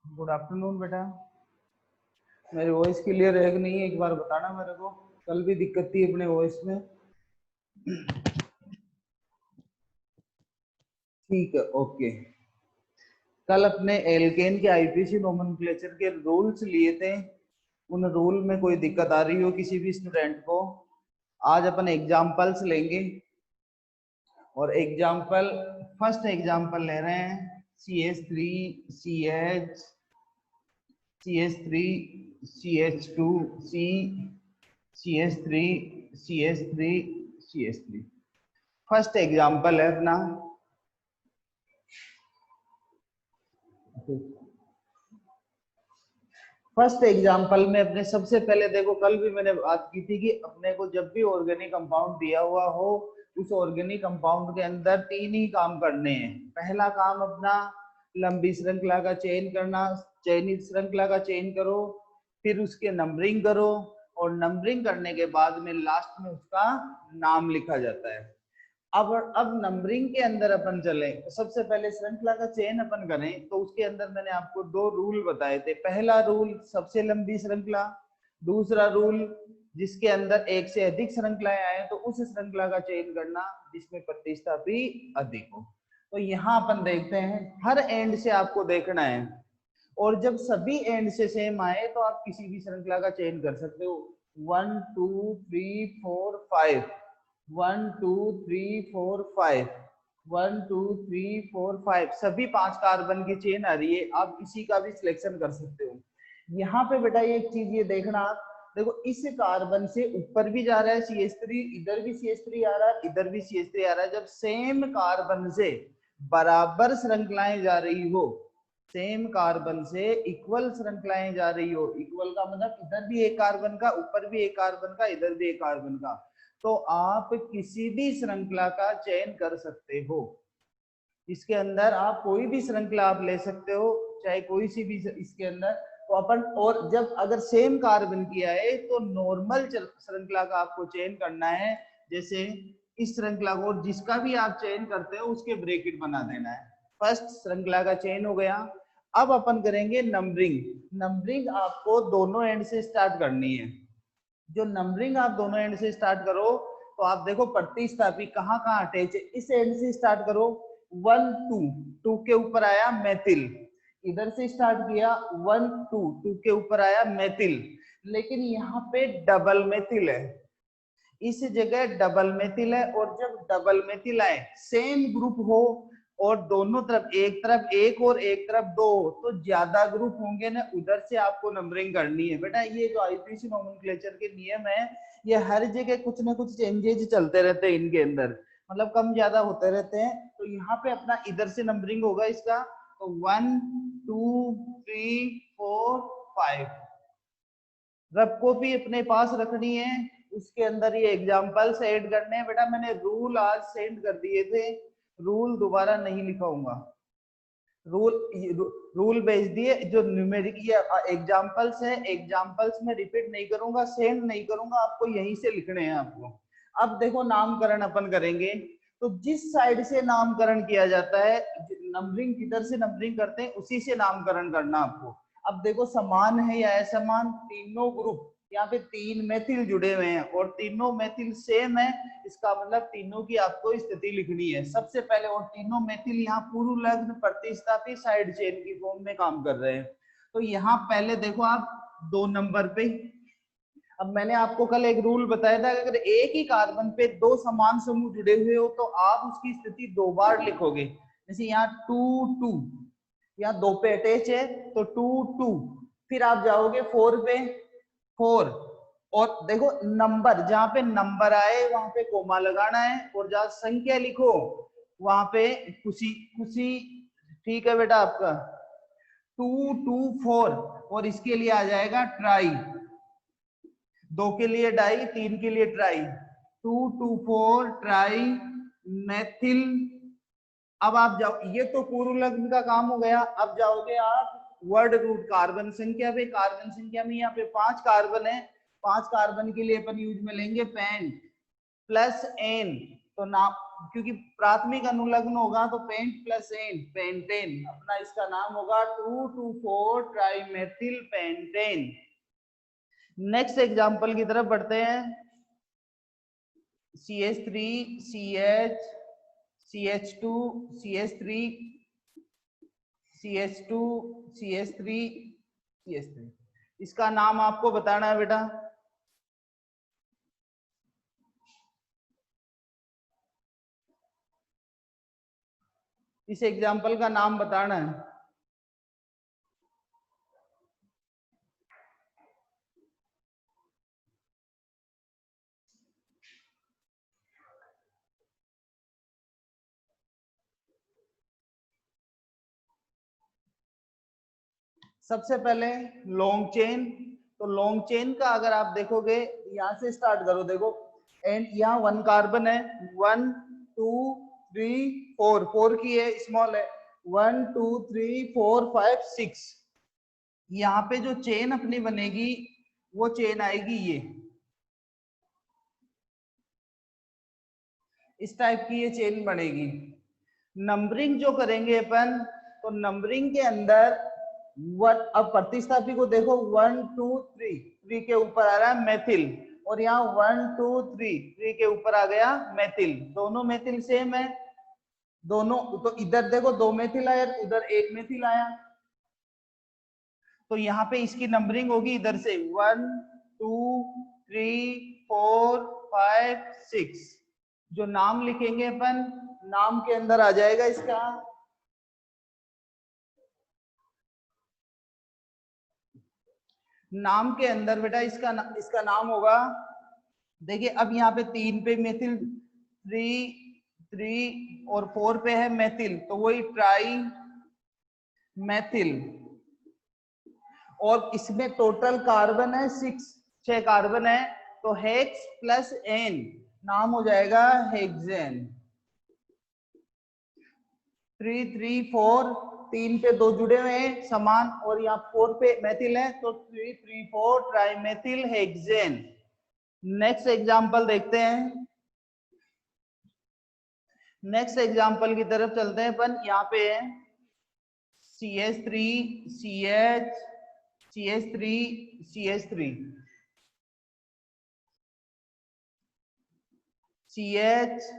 Good afternoon बेटा। मेरी voice clear है कि नहीं है, एक बार बताना मेरे को। कल भी दिक्कत थी अपने वॉइस में। ठीक है, ओके। कल अपने एल्केन के आईपीसी नोमेनक्लेचर के रूल्स लिए थे। उन रूल में कोई दिक्कत आ रही हो किसी भी स्टूडेंट को, आज अपन एग्जाम्पल्स लेंगे। और एग्जाम्पल, फर्स्ट एग्जाम्पल ले रहे हैं CH3 CH CH3 CH2 C CH3 CH3 CH3। First example है अपना। फर्स्ट एग्जाम्पल में अपने सबसे पहले देखो, कल भी मैंने बात की थी कि अपने को जब भी ऑर्गेनिक कंपाउंड दिया हुआ हो, उस ऑर्गेनिक कंपाउंड के अंदर 3 ही काम करने हैं। पहला काम अपना लंबी श्रृंखला का चयन करना, चयनित श्रृंखला का चयन करो, फिर उसके नंबरिंग करो, और नंबरिंग करने के बाद में लास्ट में उसका नाम लिखा जाता है। अब नंबरिंग के अंदर अपन चले तो सबसे पहले श्रृंखला का चयन अपन करें, तो उसके अंदर मैंने आपको 2 रूल बताए थे। पहला रूल सबसे लंबी श्रृंखला, दूसरा रूल जिसके अंदर एक से अधिक श्रृंखलाएं आए तो उस श्रृंखला का चयन करना जिसमें प्रतिस्थापी अधिक हो। तो यहाँ अपन देखते हैं, हर एंड से आपको देखना है, और जब सभी एंड से सेम आए तो आप किसी भी श्रृंखला का चयन कर सकते हो। 1 2 3 4 5, 1 2 3 4 5, 1 2 3 4 5, सभी 5 कार्बन की चेन आ रही है, आप किसी का भी सिलेक्शन कर सकते हो। यहाँ पे बेटा एक चीज ये देखना, आप देखो इस कार्बन से ऊपर भी जा रहा है CH3, इधर भी CH3 आ रहा है, इधर भी CH3 आ रहा है। जब सेम कार्बन से बराबर श्रृंखलाएं जा रही हो, सेम कार्बन से इक्वल श्रृंखलाएं जा रही हो, इक्वल का मतलब इधर भी एक कार्बन का, ऊपर भी एक कार्बन का, इधर भी एक कार्बन का, तो आप किसी भी श्रृंखला का चयन कर सकते हो। इसके अंदर आप कोई भी श्रृंखला आप ले सकते हो, चाहे कोई सी भी इसके अंदर। तो अपन, और जब अगर सेम कार्बन की आए तो नॉर्मल श्रृंखला का आपको चयन करना है। जैसे इस श्रृंखला को जिसका भी आप चयन करते हो उसके ब्रैकेट बना देना है। फर्स्ट श्रृंखला का चयन हो गया। अब अपन करेंगे नंबरिंग। नंबरिंग आपको दोनों एंड से स्टार्ट करनी है। जो नंबरिंग आप दोनों एंड से स्टार्ट करो तो आप देखो प्रतिस्थापी कहाँ कहाँ अटैच है। इस एंड से स्टार्ट करो, 1 2, 2 के ऊपर आया मेथिल। इधर से स्टार्ट किया 1 2, 2 के ऊपर आया मेथिल, लेकिन यहाँ पे डबल मेथिल है, इस जगह डबल मेथिल है। और जब डबल मेथिल आए, सेम ग्रुप हो और दोनों तरफ एक और एक तरफ 2 तो ज्यादा ग्रुप होंगे ना, उधर से आपको नंबरिंग करनी है। बेटा ये जो आईपीसी नोमेनक्लेचर के नियम है, ये हर जगह कुछ ना कुछ चेंजेस चलते रहते हैं इनके अंदर, मतलब कम ज्यादा होते रहते हैं। तो यहाँ पे अपना इधर से नंबरिंग होगा इसका, तो 1 2 3 4 5 रब को भी अपने पास रखनी है। उसके अंदर ये एग्जाम्पल्स ऐड करने हैं। बेटा मैंने रूल आज सेंड कर दिए थे, रूल दोबारा नहीं लिखाऊंगा, रूल भेज दिए। जो न्यूमेरिक ये एग्जाम्पल्स है, एग्जाम्पल्स में रिपीट नहीं करूंगा, सेंड नहीं करूंगा, आपको यहीं से लिखने हैं आपको। अब देखो नामकरण अपन करेंगे, तो जिस साइड से नामकरण किया जाता है, नंबरिंग किधर से नंबरिंग करते हैं उसी से नामकरण करना आपको। अब देखो समान है या असमान, तीनों ग्रुप यहाँ पे 3 मेथिल जुड़े हुए हैं और तीनों मेथिल सेम है, इसका मतलब तीनों की आपको स्थिति लिखनी है सबसे पहले। और तीनों मेथिल यहाँ पूर्व लग्न प्रतिस्थापी साइड चेन की फॉर्म में काम कर रहे हैं। तो यहाँ पहले देखो आप 2 नंबर पे, अब मैंने आपको कल एक रूल बताया था, अगर एक ही कार्बन पे 2 समान समूह जुड़े हुए हो तो आप उसकी स्थिति 2 बार लिखोगे। जैसे यहाँ 2 2, यहाँ 2 पे अटैच है तो 2 2, फिर आप जाओगे 4 पे 4, और देखो नंबर, जहां पे नंबर आए वहां पे कोमा लगाना है, और जहां संख्या लिखो वहां पे खुशी खुशी। ठीक है बेटा आपका 2 2 4, और इसके लिए आ जाएगा ट्राई, 2 के लिए डाई, 3 के लिए ट्राई, 2 2 4 ट्राई मेथिल। अब आप जाओ, ये तो पूर्व लग्न का काम हो गया। अब जाओगे आप वर्ड रूट कार्बन संख्या पे। कार्बन संख्या में यहाँ पे 5 कार्बन है, 5 कार्बन के लिए अपन यूज में लेंगे पेंट प्लस एन। तो नाम क्योंकि प्राथमिक अनुलग्न होगा तो पेंट प्लस एन पेंटेन, अपना इसका नाम होगा 2,2,4 ट्राइमेथिल पेंटेन। नेक्स्ट एग्जांपल की तरफ बढ़ते हैं। CH3 CH CH2 CH3 CH2 CH3 CH3, इसका नाम आपको बताना है बेटा। इस एग्जाम्पल का नाम बताना है। सबसे पहले लॉन्ग चेन, तो लॉन्ग चेन का अगर आप देखोगे यहां से स्टार्ट करो, देखो एंड यहाँ 1 कार्बन है, 1 2 3 4, 4 की है, स्मॉल है, 1 2 3 4 5 6। यहाँ पे जो चेन अपनी बनेगी वो चेन आएगी ये इस टाइप की, ये चेन बनेगी। नंबरिंग जो करेंगे अपन, तो नंबरिंग के अंदर अब प्रतिस्थापी को देखो 1 2 3, 3 के ऊपर आ रहा है मेथिल, और यहाँ 1 2 3, 3 के ऊपर आ गया मेथिल, दोनों मेथिल सेम है दोनों। तो इधर देखो 2 मेथिल आया, उधर 1 मेथिल आया, तो यहाँ पे इसकी नंबरिंग होगी इधर से 1 2 3 4 5 6। जो नाम लिखेंगे अपन, नाम के अंदर आ जाएगा इसका नाम के अंदर बेटा इसका नाम होगा, देखिए अब यहाँ पे 3 पे मेथिल, 3 और 4 पे है मेथिल, तो वही ट्राई मेथिल। और इसमें टोटल कार्बन है 6 कार्बन है, तो हेक्स प्लस एन नाम हो जाएगा हेक्सेन। 3 3 4, 3 पे 2 जुड़े हुए हैं समान, और यहाँ 4 पे मेथिल है, तो 3 3 4 ट्राइमेथिल हेक्सेन। नेक्स्ट एग्जांपल देखते हैं। नेक्स्ट एग्जांपल की तरफ चलते हैं अपन। यहाँ पे है CH3 CH CH3 CH3 CH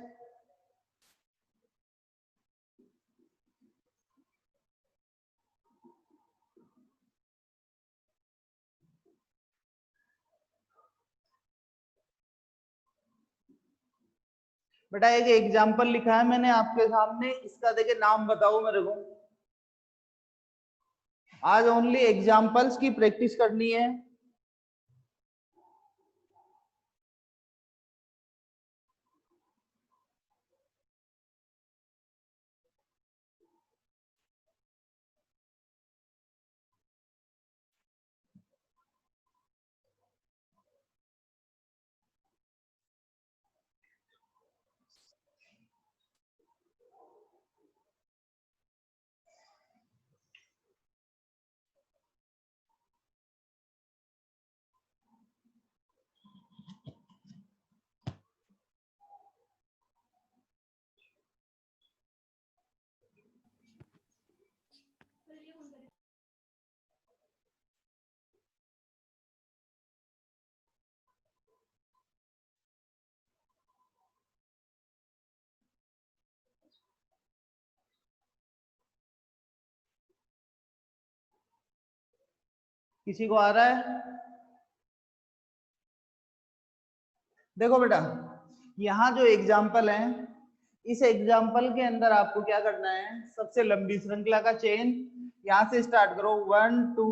बेटा एक एग्जांपल लिखा है मैंने आपके सामने, इसका देखिए नाम बताओ मेरे को। आज ओनली एग्जांपल्स की प्रैक्टिस करनी है। किसी को आ रहा है? देखो बेटा यहाँ जो एग्जाम्पल है, इस एग्जाम्पल के अंदर आपको क्या करना है, सबसे लंबी श्रृंखला का चेन यहाँ से स्टार्ट करो, 1 2,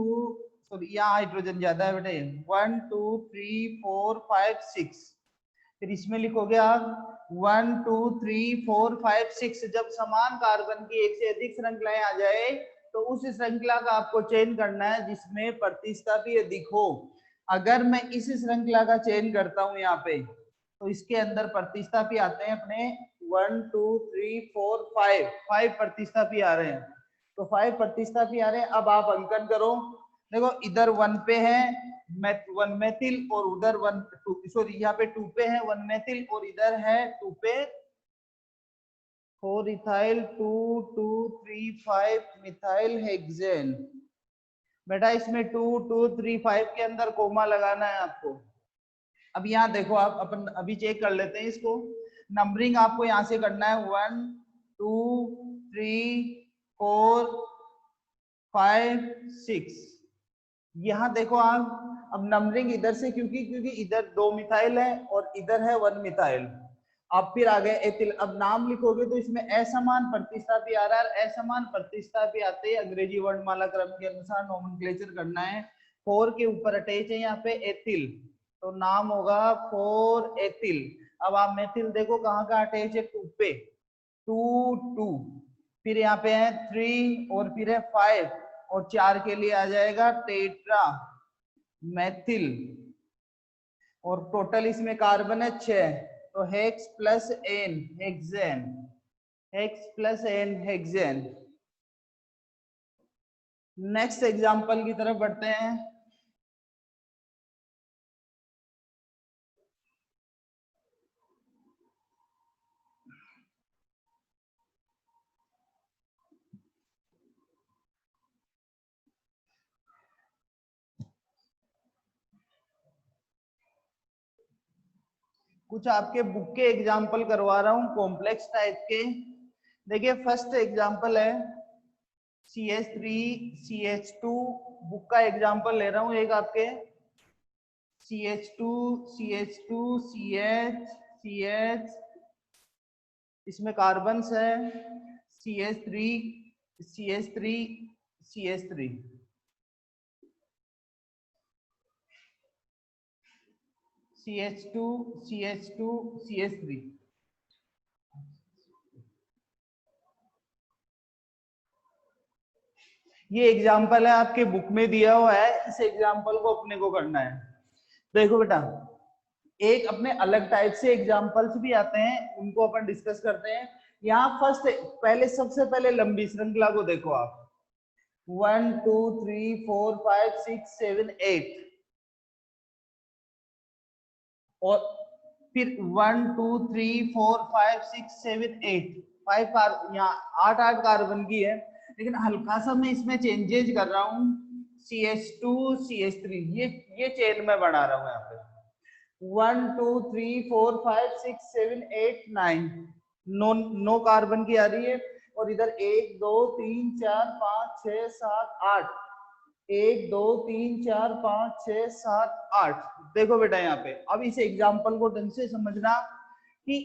सॉरी यहाँ हाइड्रोजन ज्यादा है बेटे, 1 2 3 4 5 6, फिर इसमें लिखोगे आप 1 2 3 4 5 6। जब समान कार्बन की एक से अधिक श्रृंखलाएं आ जाए तो उस श्रृंखला का आपको चयन करना है जिसमें प्रतिस्थापी अधिक हो। अगर मैं इस श्रृंखला का चयन करता हूं यहाँ पे, तो इसके अंदर प्रतिस्थापी आते हैं अपने 1 2 3 4 5 प्रतिस्थापी आ रहे हैं, तो 5 प्रतिस्थापी आ रहे हैं। अब आप अंकन करो, देखो इधर 1 पे है 1 मेथिल और उधर 1 2, सॉरी यहाँ पे 2 पे है 1 मेथिल और इधर है 2 पे 4 इथाइल 2 2 3 5 मिथाइल हेक्सेन। बेटा इसमें 2 2 3 5 के अंदर कोमा लगाना है आपको। अब यहाँ देखो, आप अपन अभी चेक कर लेते हैं इसको। नंबरिंग आपको यहाँ से करना है 1 2 3 4 5 6। यहाँ देखो आप, अब नंबरिंग इधर से, क्योंकि इधर 2 मिथाइल है और इधर है 1 मिथाइल। आप फिर आ गए एथिल। अब नाम लिखोगे तो इसमें असमान प्रतिस्थापी आ रहा है, असमान प्रतिस्थापी आते ही अंग्रेजी वर्णमाला क्रम के अनुसार नोमेनक्लेचर करना है। 4 के ऊपर अटैच है यहाँ पे एथिल, तो नाम होगा 4 एथिल। अब आप मेथिल देखो कहाँ का अटैच है, 2 पे, 2 2, फिर यहाँ पे है 3 और फिर है 5 और 4 के लिए आ जाएगा टेट्रा मैथिल। और टोटल इसमें कार्बन है 6, तो hex plus N hexane, hex plus N hexane. Next example की तरफ बढ़ते हैं। कुछ आपके बुक के एग्जाम्पल करवा रहा हूं कॉम्प्लेक्स टाइप के। देखिए फर्स्ट एग्जाम्पल है CH3 CH2, बुक का एग्जाम्पल ले रहा हूं एक आपके। CH2 CH2 CH CH, इसमें कार्बन्स है CH3 CH3 CH3, CH2 CH2 CH3। ये एग्जाम्पल है आपके बुक में दिया हुआ है, इस एग्जाम्पल को अपने को करना है। देखो बेटा, एक अपने अलग टाइप से एग्जाम्पल्स भी आते हैं, उनको अपन डिस्कस करते हैं। यहाँ फर्स्ट, पहले सबसे पहले लंबी श्रृंखला को देखो आप, 1 2 3 4 5 6 7 8, और फिर 1 2 3 4 5 6 7 8, 5 यहाँ 8 कार्बन की है, लेकिन हल्का सा मैं इसमें चेंजेस कर रहा हूँ। CH2 CH3, ये चेन में बढ़ा रहा हूँ यहाँ पे। 1 2 3 4 5 6 7 8 9, नो कार्बन की आ रही है। और इधर 1 2 3 4 5 6 7 8, 1 2 3 4 5 6 7 8। देखो बेटा यहाँ पे, अब इस एग्जाम्पल को ढंग से समझना कि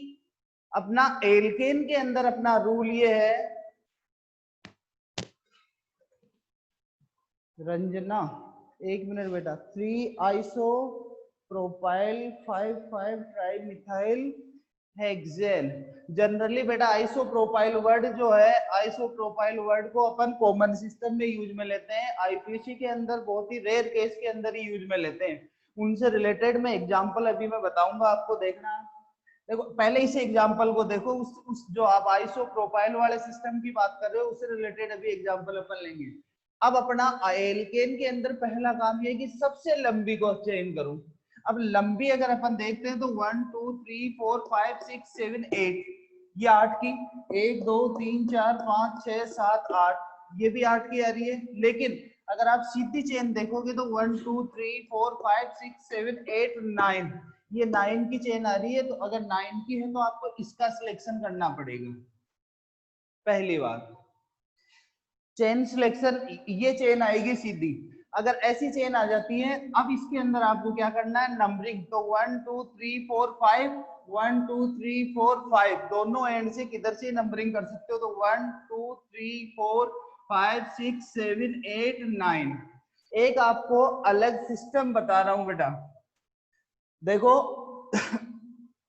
अपना एल्केन के अंदर अपना रूल ये है, रंजना एक मिनट बेटा, 3 iso propyl 5 5 tri methyl hexane. Generally बेटा आइसोप्रोपाइल वर्ड जो है, आइसोप्रोपाइल वर्ड को अपन कॉमन सिस्टम में यूज में लेते हैं, आईपीसी के अंदर बहुत ही रेयर केस के अंदर ही यूज में लेते हैं। उनसे रिलेटेड मैं एग्जांपल अभी मैं बताऊंगा आपको, देखना। देखो पहले इस एग्जांपल को देखो, उस जो आप आइसोप्रोपाइल वाले सिस्टम की बात कर रहे हो उससे रिलेटेड अभी एग्जांपल अपन लेंगे। अब अपना एल्केन के अंदर पहला काम ये है कि सबसे लंबी को चेन करूं। अब लंबी अगर अपन देखते हैं तो 1 2 3 4 5 6 7 8, ये 8 की, 1 2 3 4 5 6 7 8, ये भी 8 की आ रही है। लेकिन अगर आप सीधी चेन देखोगे तो 1 2 3 4 5 6 7 8 9, ये 9 की चेन आ रही है। तो अगर 9 की है तो आपको इसका सिलेक्शन करना पड़ेगा। पहली बात चेन सिलेक्शन, ये चेन आएगी सीधी। अगर ऐसी चेन आ जाती है, अब इसके अंदर आपको क्या करना है, नंबरिंग। तो 1 2 3 4 5, 1 2 3 4 5, दोनों एंड से किधर से नंबरिंग कर सकते हो, तो 1 2 3 4 5 6 7 8 9। एक आपको अलग सिस्टम बता रहा हूं बेटा, देखो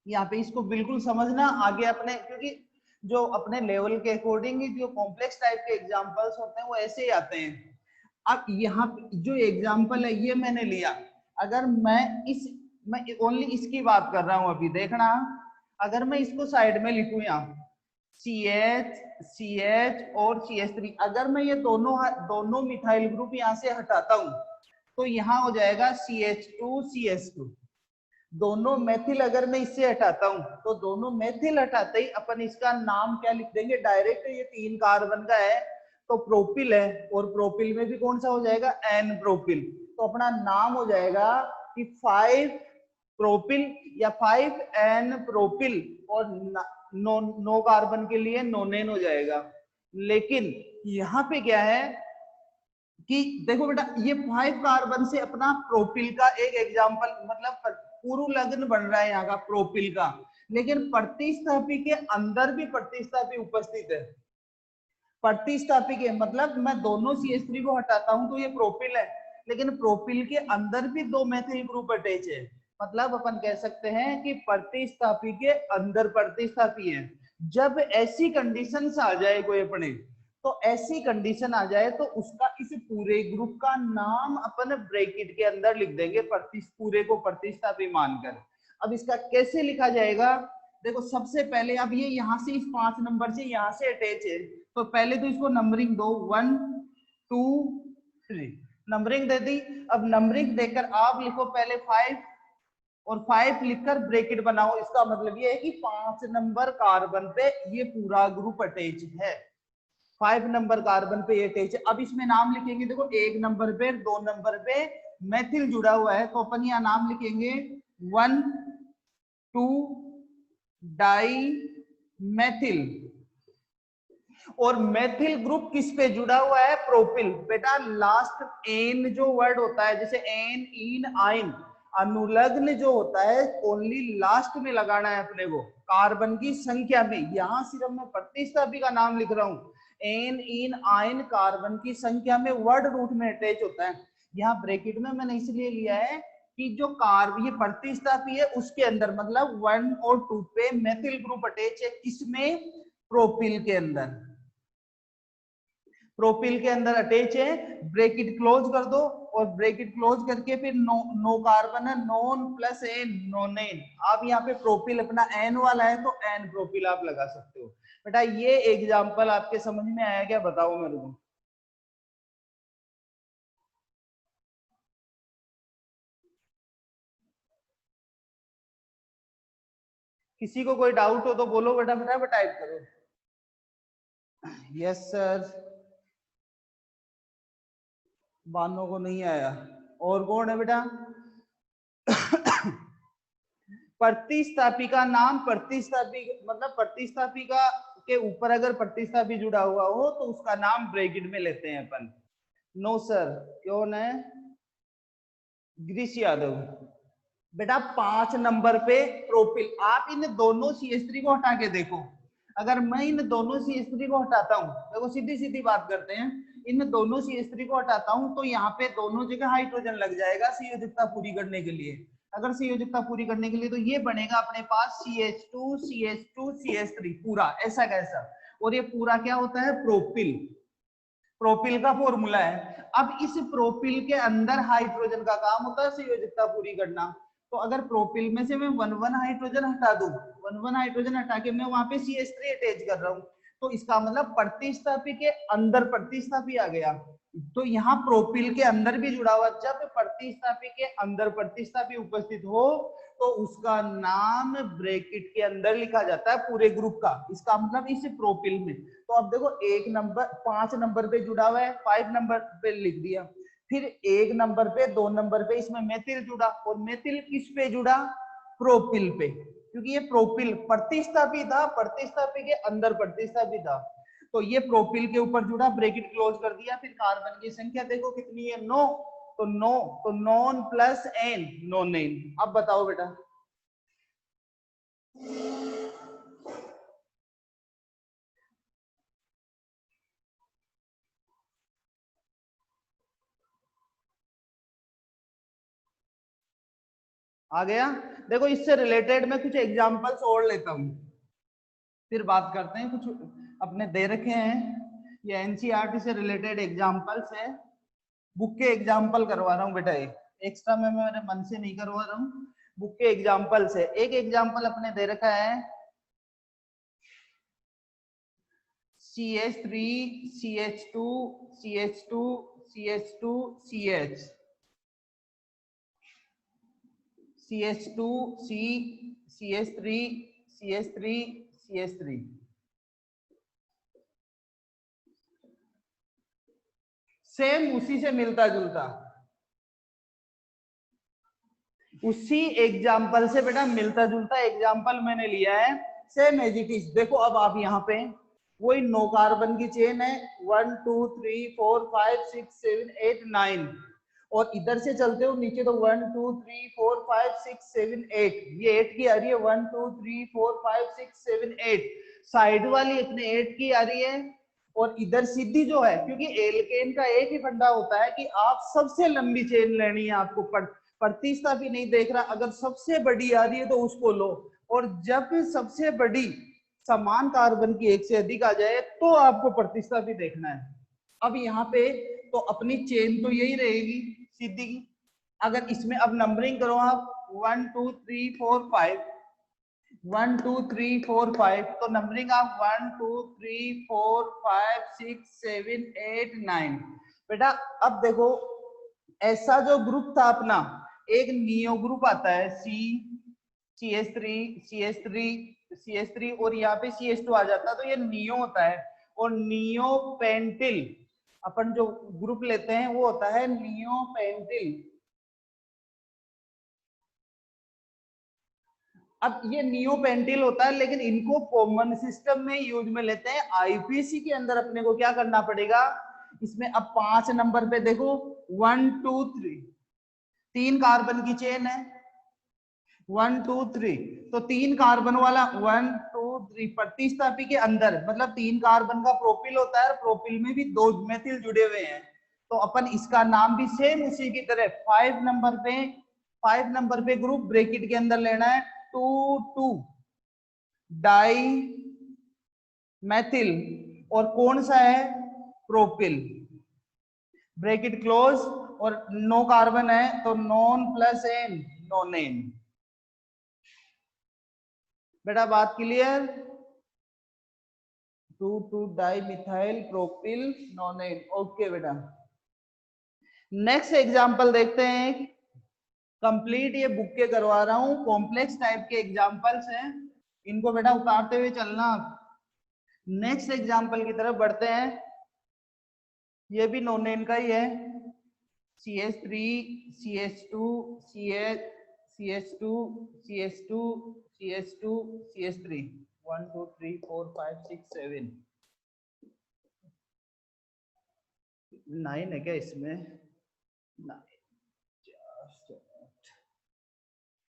यहाँ पे इसको बिल्कुल समझना आगे अपने, क्योंकि जो अपने लेवल के अकॉर्डिंग जो कॉम्प्लेक्स टाइप के एग्जांपल्स होते हैं वो ऐसे ही आते हैं। अब यहाँ जो एग्जांपल है ये मैंने लिया, अगर मैं ओनली इसकी बात कर रहा हूं अभी, देखना। अगर मैं इसको साइड में लिखूं यहाँ CH CH और CH3, अगर मैं ये दोनों मिथाइल ग्रुप यहाँ से हटाता हूं तो यहाँ हो जाएगा CH2 CH2। दोनों मेथिल अगर मैं इससे हटाता हूं तो दोनों मेथिल हटाते ही अपन इसका नाम क्या लिख देंगे डायरेक्ट, ये 3 कार्बन का है तो प्रोपिल है, और प्रोपिल में भी कौन सा हो जाएगा, एन प्रोपिल। तो अपना नाम हो जाएगा कि 5 प्रोपिल या 5 एन प्रोपिल, और नो कार्बन के लिए नोनेन हो जाएगा। लेकिन यहाँ पे क्या है कि देखो बेटा, ये 5 कार्बन से अपना प्रोपिल का एक एग्जांपल, मतलब पूर्व लग्न बन रहा है यहाँ का प्रोपिल का, लेकिन प्रतिस्थापी के अंदर भी प्रतिस्थापी उपस्थित है। प्रतिस्थापी के मतलब मैं दोनों CH3 को हटाता हूं तो ये प्रोपिल है, लेकिन प्रोपिल के अंदर भी 2 मेथिल ग्रुप अटैच है, मतलब अपन कह सकते हैं कि प्रतिस्थापी के अंदर प्रतिस्थापी है। जब ऐसी कंडीशन आ जाए कोई अपने, तो ऐसी कंडीशन आ जाए तो उसका इस पूरे ग्रुप का नाम अपन ब्रैकेट के अंदर लिख देंगे, पूरे को प्रतिस्थापी मानकर। अब इसका कैसे लिखा जाएगा, देखो सबसे पहले अब ये यहाँ से इस 5 नंबर से यहाँ से अटैच है, तो पहले तो इसको नंबरिंग दो, 1 2 3 नंबरिंग दे दी। अब नंबरिंग देकर आप लिखो पहले 5 और 5 लिखकर ब्रैकेट बनाओ। इसका मतलब ये है कि 5 नंबर कार्बन पे ये पूरा ग्रुप अटैच है, 5 नंबर कार्बन पे ये अटैच है। अब इसमें नाम लिखेंगे, देखो 1 नंबर पे 2 नंबर पे मेथिल जुड़ा हुआ है, तो अपन यहाँ नाम लिखेंगे 1 2 डाई मेथिल। और मेथिल ग्रुप किस पे जुड़ा हुआ है, प्रोपिल। बेटा लास्ट एन जो वर्ड होता है, जैसे एन इन आइन, अनुलग्न जो होता है ओनली लास्ट में लगाना है अपने को कार्बन की संख्या में। यहां सिर्फ मैं प्रतिस्थापी का नाम लिख रहा हूं, एन इन आइन कार्बन की संख्या में वर्ड रूट में अटैच होता है। यहाँ ब्रैकेट में मैंने इसलिए लिया है कि जो कार्ब ये प्रतिस्थापी है उसके अंदर, मतलब 1 और 2 पे मेथिल ग्रुप अटैच है, किसमें, प्रोपिल के अंदर। प्रोपिल के अंदर अटैच है, ब्रैकेट क्लोज कर दो, और ब्रैकेट क्लोज करके फिर नो कार्बन है, नॉन प्लस एन, नोनेन। आप यहाँ पे प्रोपिल अपना एन वाला है तो एन प्रोपिल आप लगा सकते हो। बेटा ये एग्जांपल आपके समझ में आया क्या, बताओ मेरे को। किसी को कोई डाउट हो तो बोलो बेटा, फटाफट टाइप करो। यस सर, बानो को नहीं आया। और कौन है बेटा, प्रतिस्थापी का नाम, प्रतिस्थापी मतलब प्रतिस्थापी का के ऊपर अगर प्रतिस्थापी जुड़ा हुआ हो तो उसका नाम ब्रैकेट में लेते हैं अपन। नो सर, कौन है, गिरीश यादव। बेटा 5 नंबर पे प्रोपिल, आप इन दोनों CH3 को हटा के देखो। अगर मैं इन दोनों CH3 को हटाता हूँ, देखो सीधी सीधी बात करते हैं, इन दोनों CH3 को हटाता हूँ तो यहाँ पे दोनों जगह हाइड्रोजन लग जाएगा संयोजकता पूरी करने के लिए। अगर संयोजकता पूरी करने के लिए तो ये बनेगा अपने पास CH2 CH2 CH3 पूरा ऐसा कैसा, और ये पूरा क्या होता है, प्रोपिल। प्रोपिल का फॉर्मूला है। अब इस प्रोपिल के अंदर हाइड्रोजन का काम होता है संयोजकता पूरी करना। तो अगर प्रोपिल में से मैं 1 हाइड्रोजन हटा दूं, 1 हाइड्रोजन हटा के मैं वहां पे CH3 अटैच कर रहा हूं, तो इसका मतलब प्रतिस्थापी के अंदर प्रतिस्थापी आ गया। तो यहाँ प्रोपिल के अंदर भी जुड़ा हुआ, जब प्रतिस्थापी के अंदर प्रतिस्थापी उपस्थित हो तो उसका नाम ब्रैकेट के अंदर लिखा जाता है पूरे ग्रुप का। इसका मतलब इस प्रोपिल में, तो अब देखो 1 नंबर 5 नंबर पे जुड़ा हुआ है, 5 नंबर पे लिख दिया, फिर 1 नंबर पे 2 नंबर पे इसमें मेथिल जुड़ा, और मेथिल किस पे जुड़ा, प्रोपिल पे, क्योंकि ये प्रोपिल प्रतिस्थापी था, प्रतिस्थापी के अंदर प्रतिस्थापी था, तो ये प्रोपिल के ऊपर जुड़ा, ब्रैकेट क्लोज कर दिया। फिर कार्बन की संख्या देखो कितनी है, 9, तो 9 तो नॉन प्लस एन, नोनेन। अब बताओ बेटा, आ गया। देखो इससे रिलेटेड मैं कुछ एग्जांपल्स और लेता हूं, फिर बात करते हैं। कुछ अपने दे रखे हैं, ये एनसीईआरटी से रिलेटेड एग्जांपल्स है, बुक के एग्जांपल करवा रहा हूँ बेटा, ये एक्स्ट्रा में मेरे मन से नहीं करवा रहा हूँ, बुक के एग्जांपल्स है। एक एग्जांपल अपने दे रखा है CH3 CH2 CH2 CH2 CH CH2 C CH3 CH3 CH3 same उसी से मिलता जुलता, उसी एग्जाम्पल से बेटा मिलता जुलता एग्जाम्पल मैंने लिया है, सेम एज इट इज। देखो अब आप यहाँ पे वही 9 कार्बन की चेन है, 1 2 3 4 5 6 7 8 9, और इधर से चलते हो नीचे तो 1 2 3 4 5 6 7 8, ये 8 की आ रही है, 1 2 3 4 5 6 7 8, साइड वाली अपने 8 की आ रही है, और इधर सीधी जो है, क्योंकि एल्केन का एक ही फंडा होता है कि आप सबसे लंबी चेन लेनी है, आपको प्रतिस्थापी नहीं देख रहा, अगर सबसे बड़ी आ रही है तो उसको लो, और जब सबसे बड़ी समान कार्बन की एक से अधिक आ जाए तो आपको प्रतिस्थापी देखना है। अब यहाँ पे तो अपनी चेन तो यही रहेगी सीधी की, अगर इसमें अब नंबरिंग करो आप 1 2 3 4 5 1 2 3 4 5, तो नंबरिंग आप 1 2 3 4 5 6 7 8 9। बेटा अब देखो ऐसा जो ग्रुप था अपना, एक नियो ग्रुप आता है CH3 CH3 CH3 और यहाँ पे CH2 आ जाता है, तो ये नियो होता है, और नियो पेंटिल अपन जो ग्रुप लेते हैं वो होता है नियो पेंटिल। अब ये नियो पेंटिल होता है, लेकिन इनको कॉमन सिस्टम में यूज में लेते हैं। आईपीसी के अंदर अपने को क्या करना पड़ेगा, इसमें अब 5 नंबर पे देखो 1 2 3, 3 कार्बन की चेन है, 1 2 3, तो 3 कार्बन वाला 1 2 3 प्रतिस्थापी के अंदर, मतलब 3 कार्बन का प्रोपिल होता है, प्रोपिल में भी 2 मेथिल जुड़े हुए हैं, तो अपन इसका नाम भी सेम उसी की तरह 5 नंबर पे ग्रुप ब्रैकेट के अंदर लेना है 2 2 डाई मेथिल, और कौन सा है, प्रोपिल, ब्रैकेट क्लोज, और 9 कार्बन है तो नॉन प्लस एन, नोनेन। बेटा बात clear, 2 2 di methyl propyl nonane, okay बेटा। नेक्स्ट एग्जांपल देखते हैं, कंप्लीट ये बुक के करवा रहा हूं, कॉम्प्लेक्स टाइप के एग्जांपल्स हैं, इनको बेटा उतारते हुए चलना। नेक्स्ट एग्जांपल की तरफ बढ़ते हैं, ये भी नोनेन का ही है, CH3 CH2 CH CH2 CH2 CH2 CH3 1 2 3 4 5 6 7 9 है क्या इसमें, 9,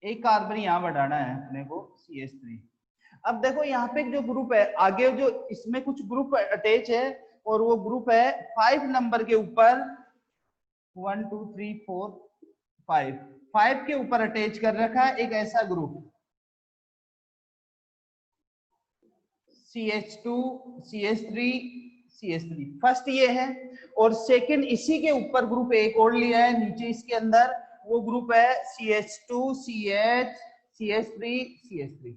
एक कार्बन यहाँ बढ़ाना है अपने को CH3। अब देखो यहाँ पे जो ग्रुप है आगे, जो इसमें कुछ ग्रुप अटैच है, और वो ग्रुप है 5 नंबर के ऊपर, 1 2 3 4 5 के ऊपर अटैच कर रखा है एक ऐसा group, CH2 CH3 CH3, first ये है, और सेकंड इसी के ऊपर ग्रुप एक और लिया है नीचे इसके अंदर, वो ग्रुप है CH2 CH CH3 CH3।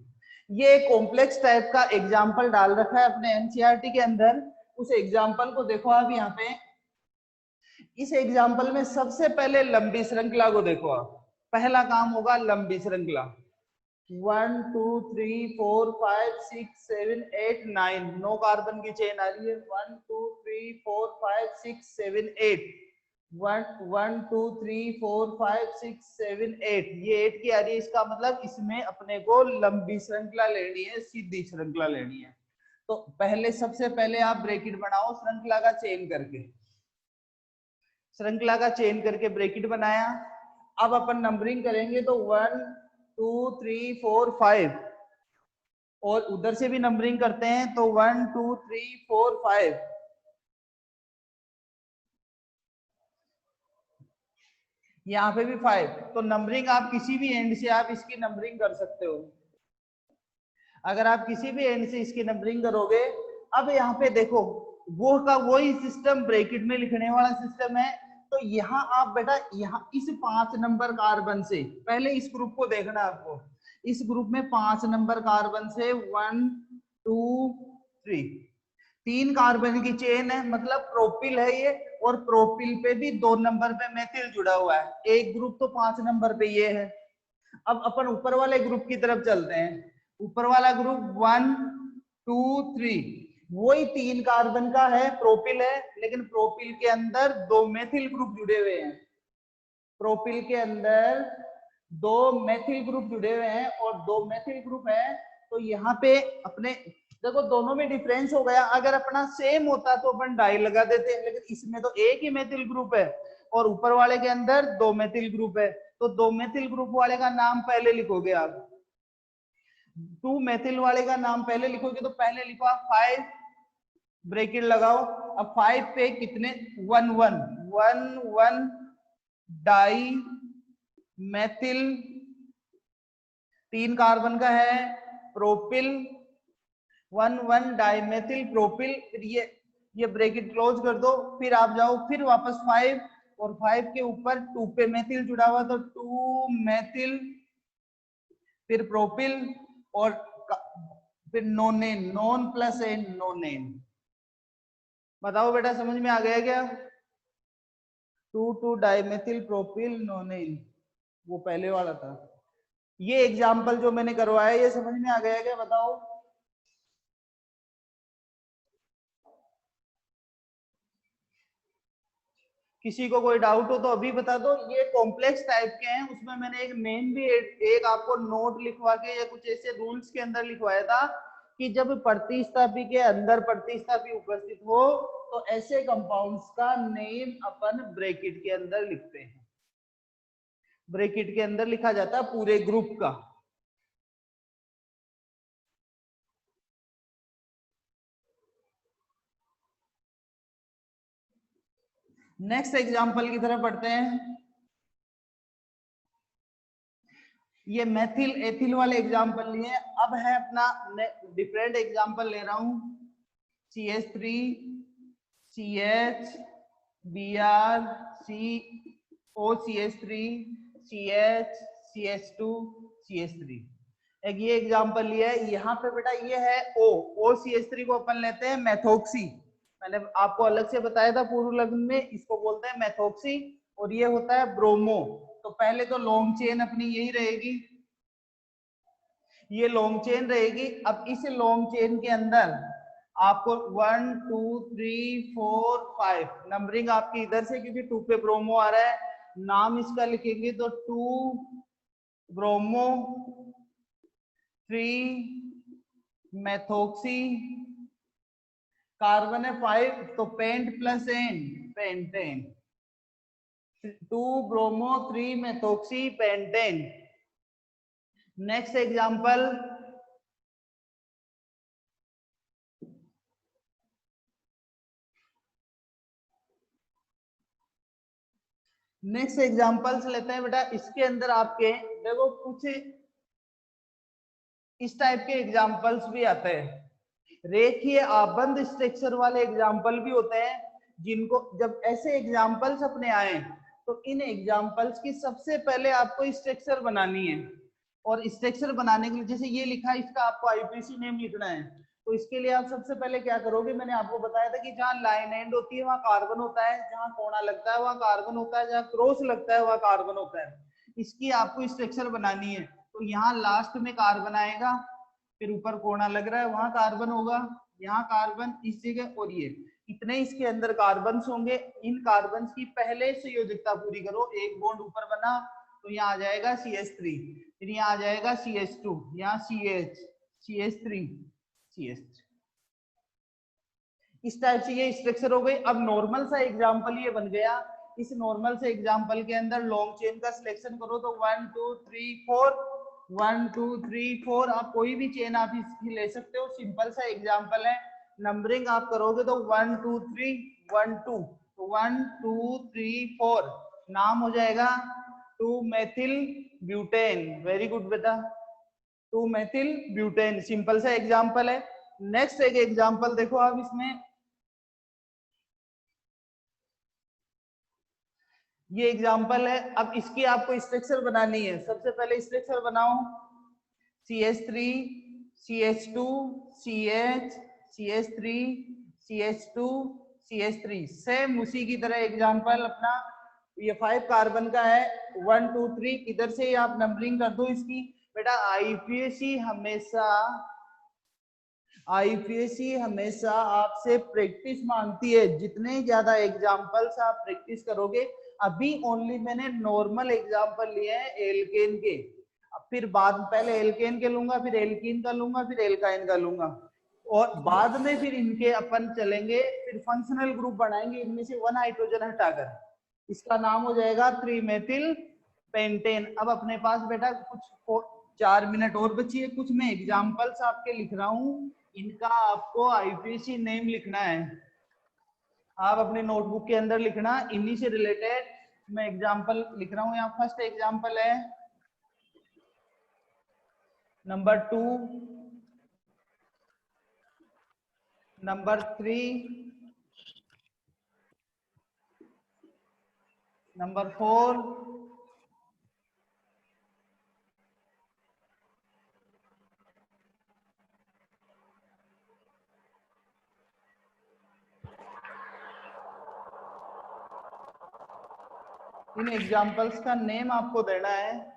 ये कॉम्प्लेक्स टाइप का एग्जाम्पल डाल रखा है अपने एनसीईआरटी के अंदर, उस एग्जाम्पल को देखो आप यहाँ पे। इस एग्जाम्पल में सबसे पहले लंबी श्रृंखला को देखो आप, पहला काम होगा लंबी श्रृंखला, 1 2 3 4 5 6 7 8 9, 9 कार्बन की चेन आ रही है, 1 2 3 4 5 6 7 8, 1 2 3 4 5 6 7 8, ये 8 की आ रही है, इसका मतलब इसमें अपने को लंबी श्रृंखला लेनी है, सीधी श्रृंखला लेनी है। तो पहले सबसे पहले आप ब्रैकेट बनाओ श्रृंखला का चेन करके, श्रृंखला का चेन करके ब्रैकेट बनाया। अब अपन नंबरिंग करेंगे तो 1 2 3 4 5, और उधर से भी नंबरिंग करते हैं तो 1 2 3 4 5, यहाँ पे भी 5, तो नंबरिंग आप किसी भी एंड से आप इसकी नंबरिंग कर सकते हो, अगर आप किसी भी एंड से इसकी नंबरिंग करोगे। अब यहाँ पे देखो वो का वही सिस्टम ब्रैकेट में लिखने वाला सिस्टम है, तो यहाँ आप बेटा यहाँ इस 5 नंबर कार्बन से पहले इस ग्रुप को देखना है आपको, इस ग्रुप में 5 नंबर कार्बन से 1 2 3, 3 कार्बन की चेन है, मतलब प्रोपिल है ये, और प्रोपिल पे भी 2 नंबर पे मेथिल जुड़ा हुआ है, एक ग्रुप तो 5 नंबर पे ये है। अब अपन ऊपर वाले ग्रुप की तरफ चलते हैं। ऊपर वाला ग्रुप 1 2 3 वही 3 कार्बन का है, प्रोपिल है, लेकिन प्रोपिल के अंदर 2 मेथिल ग्रुप जुड़े हुए हैं। प्रोपिल के अंदर 2 मेथिल ग्रुप जुड़े हुए हैं और 2 मेथिल ग्रुप है। तो यहाँ पे अपने देखो दोनों में डिफरेंस हो गया। अगर अपना सेम होता तो अपन डाई लगा देते हैं, लेकिन इसमें तो एक ही मेथिल ग्रुप है और ऊपर वाले के अंदर 2 मेथिल ग्रुप है। तो 2 मेथिल ग्रुप वाले का नाम पहले लिखोगे आप, 2 मेथिल वाले का नाम पहले लिखोगे। तो पहले लिखो आप 5 ब्रैकेट लगाओ। अब 5 पे कितने 1 1 1 1 डाई मेथिल 3 कार्बन का है प्रोपिल 1 1 डाइमेथिल प्रोपिल। फिर ये ब्रैकेट क्लोज कर दो। फिर आप जाओ फिर वापस 5 और 5 के ऊपर 2 पे मेथिल जुड़ा हुआ तो 2 मेथिल फिर प्रोपिल और फिर nonane, non plus N nonane. बताओ बेटा समझ में आ गया क्या? 2 2 डाइमेथिल प्रोपिल नोनेन वो पहले वाला था। ये एग्जाम्पल जो मैंने करवाया ये समझ में आ गया क्या? बताओ। किसी को कोई डाउट हो तो अभी बता दो। ये कॉम्प्लेक्स टाइप के हैं, उसमें मैंने एक मेन भी एक आपको नोट लिखवा के या कुछ ऐसे रूल्स के अंदर लिखवाया था कि जब प्रतिस्थापी के अंदर प्रतिस्थापी उपस्थित हो तो ऐसे कंपाउंड्स का नेम अपन ब्रैकेट के अंदर लिखते हैं। ब्रैकेट के अंदर लिखा जाता है पूरे ग्रुप का। नेक्स्ट एग्जांपल की तरफ बढ़ते हैं। ये मेथिल एथिल वाले एग्जांपल लिए। अब है अपना डिफरेंट एग्जांपल ले रहा हूं। CH3 CH Br COCH3 CH CH2 CH3। एक ये एग्जांपल लिया है। यहाँ पे बेटा ये है OCH3 को अपन लेते हैं मेथोक्सी। मैंने आपको अलग से बताया था पूर्व लग्न में, इसको बोलते हैं मेथोक्सी। और ये होता है ब्रोमो। तो पहले तो लॉन्ग चेन अपनी यही रहेगी, ये लॉन्ग चेन रहेगी। अब इस लॉन्ग चेन के अंदर आपको 1 2 3 4 5 नंबरिंग आपकी इधर से, क्योंकि 2 पे ब्रोमो आ रहा है। नाम इसका लिखेंगे तो 2 ब्रोमो 3 मेथोक्सी। कार्बन है 5 तो pent plus N pentane. 2 bromo 3 methoxy pentane. Next example. Next examples लेते हैं बेटा। इसके अंदर आपके देखो कुछ इस टाइप के एग्जांपल्स भी आते हैं। रेखीय आबंध स्ट्रक्चर वाले एग्जांपल भी होते हैं, जिनको जब ऐसे एग्जांपल्स अपने आए तो इन एग्जांपल्स की सबसे पहले आपको स्ट्रक्चर बनानी है। और स्ट्रक्चर बनाने के लिए जैसे ये लिखा है, इसका आपको आईपीसी नेम लिखना है। तो इसके लिए आप सबसे पहले क्या करोगे, मैंने आपको बताया था कि जहाँ लाइन एंड होती है वहां कार्बन होता है, जहाँ कोना लगता है वहां कार्बन होता है, जहाँ क्रॉस लगता है वहां कार्बन होता है। इसकी आपको स्ट्रक्चर बनानी है। तो यहाँ लास्ट में कार्बन आएगा, फिर ऊपर कोना लग रहा है वहां कार्बन होगा, यहाँ कार्बन इस जगह, और ये इतने इसके अंदर कार्बन होंगे। इन कार्बन की पहले संयोजकता पूरी करो। एक बॉन्ड ऊपर बना तो यहाँ आ जाएगा CH3, फिर यहाँ आ जाएगा CH2, यहाँ CH CH3 CH3। इस टाइप से ये स्ट्रक्चर हो गई। अब नॉर्मल सा एग्जांपल ये बन गया। इस नॉर्मल से एग्जांपल के अंदर लॉन्ग चेन का सिलेक्शन करो तो 1 2 3 4 1 2 3 4 आप कोई भी चेन आप इसकी ले सकते हो। सिंपल सा एग्जांपल है। नंबरिंग आप करोगे तो 1 2 3 1 2 तो 1 2 3 4 नाम हो जाएगा 2 मेथिल ब्यूटेन। वेरी गुड बेटा, 2 मेथिल ब्यूटेन। सिंपल सा एग्जांपल है। नेक्स्ट एक एग्जांपल देखो आप इसमें। ये एग्जांपल है। अब इसकी आपको स्ट्रक्चर बनानी है। सबसे पहले स्ट्रक्चर बनाओ। CH3 CH2 CH CH3 CH2 CH3। Same उसी की तरह एग्जांपल अपना ये 5 कार्बन का है, 1 2 3, इधर से ही आप नंबरिंग कर दो इसकी। बेटा आईपीएससी हमेशा आपसे प्रैक्टिस मांगती है, जितने ज्यादा एग्जांपल्स आप प्रैक्टिस करोगे। अभी ओनली मैंने नॉर्मल एग्जांपल लिए हैं एल्केन के, फिर बाद पहले एल्केन के लूंगा, फिर एल्कीन का लूंगा, फिर एल्काइन का लूंगा, और बाद में फिर इनके अपन चलेंगे, फिर फंक्शनल ग्रुप बनाएंगे इनमें से 1 हाइड्रोजन हटाकर, इसका नाम हो जाएगा 3 मेथिल पेंटेन। अब अपने पास बेटा कुछ 4 मिनट और बची है, कुछ मैं एग्जांपल्स आपके लिख रहा हूँ, इनका आपको आईपीएससी नेम लिखना है। आप अपने नोटबुक के अंदर लिखना, इन्हीं से रिलेटेड मैं एग्जांपल लिख रहा हूँ। यहाँ फर्स्ट एग्जांपल है नंबर 2, नंबर 3, नंबर 4, इन एग्जांपल्स का नेम आपको देना है।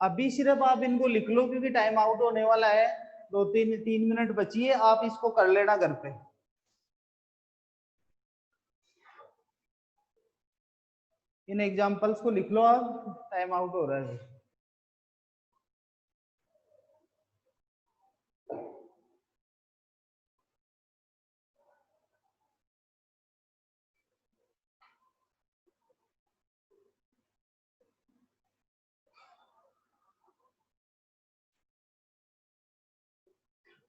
अभी सिर्फ आप इनको लिख लो, क्योंकि टाइम आउट होने वाला है, 3 मिनट बची है, आप इसको कर लेना घर पे। इन एग्जांपल्स को लिख लो, आप टाइम आउट हो रहा है।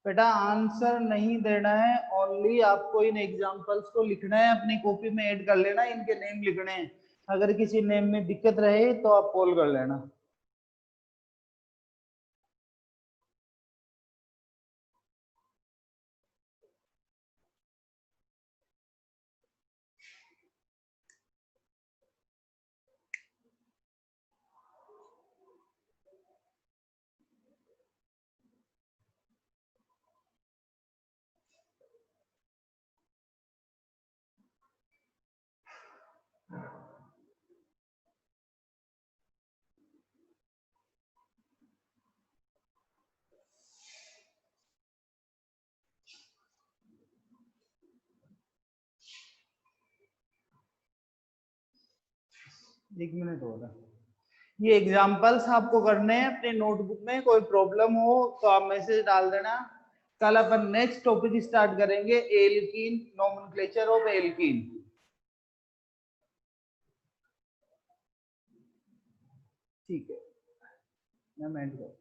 बेटा आंसर नहीं देना है, ओनली आपको इन एग्जांपल्स को लिखना है, अपनी कॉपी में ऐड कर लेना, इनके नेम लिखने हैं। अगर किसी नेम में दिक्कत रहे तो आप कॉल कर लेना। एक मिनट हो रहा है। ये एग्जांपल्स आपको करने हैं अपने नोटबुक में, कोई प्रॉब्लम हो तो आप मैसेज डाल देना। कल अपन नेक्स्ट टॉपिक स्टार्ट करेंगे, एल्कीन, नोमेनक्लेचर ऑफ एल्कीन। ठीक है, मैं मेंट कर।